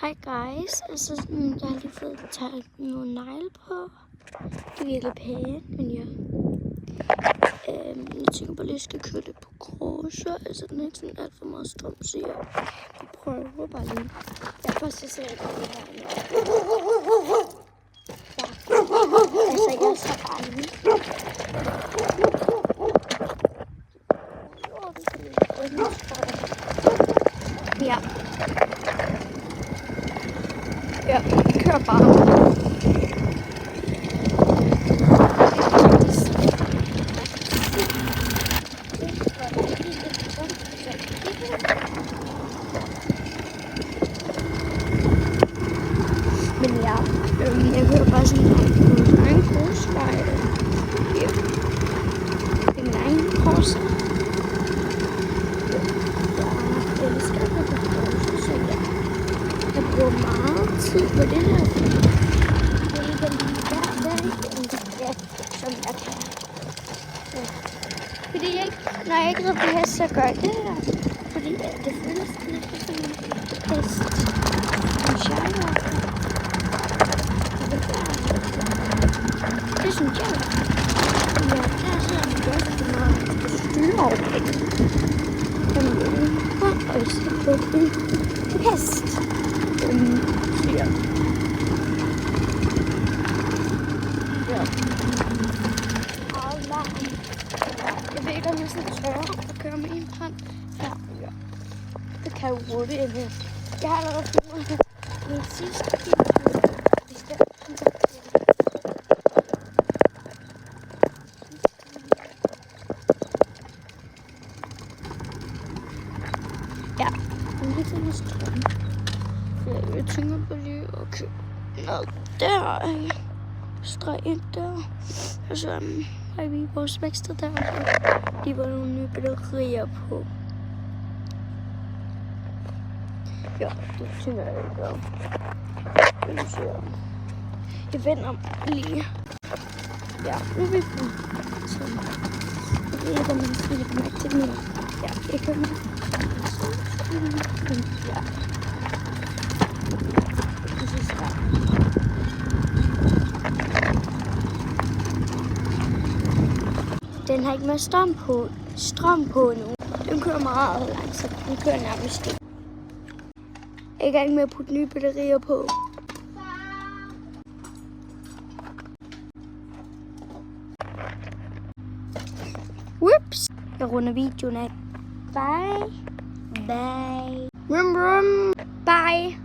Hej guys, altså sådan, jeg har lige fået taget nogle negle på. De er virkelig pæne, men ja. Jeg tænker bare lige, at jeg skal køre det på krosser. Altså den er ikke sådan alt for meget strøm, så jeg prøver bare lige. Jeg først ser det godt her. Altså jeg er så bange. Ja. Ja, kør bare. Men ja, jeg kører bare sådan en egen grusvej. Ja. En egen krosser. Jeg elsker at gå på krosser, så ja. Jeg bruger meget tid på det her. Jeg ligger lige hver dag, som jeg kan. Ja. Fordi når jeg ikke rider på hest, så gør jeg det her. Fordi det føles lidt som en hest. Synes jeg i hvert fald. Det synes jeg. Ja, der er sådan en rigtig meget styre over det. Og så på en hest. Ja. Ja. Jeg ved ikke, om jeg sådan tør at køre med en hånd. Ja. Det kan jo hurtigt en hest. Jeg har allerede fundet min sidste bil. Ja, nu er det strøm. Jeg tænker på lige at købe noget der. Streg ind der. Og så har vi vores vækster der. De var nogle nye batterier på. Ja, det tænker jeg ikke om. Jeg vender lige. Ja, nu er vi på. Så jeg ved ikke, om man skal lægge mærke til den. Ja, jeg kan med. Ja. Den har ikke mere strøm på nu. Den kører meget langsomt. Den kører nærmest ikke. Jeg er i gang med at putte nye batterier på. Whoops! Jeg runder videoen af. Bye. Bye. Bye.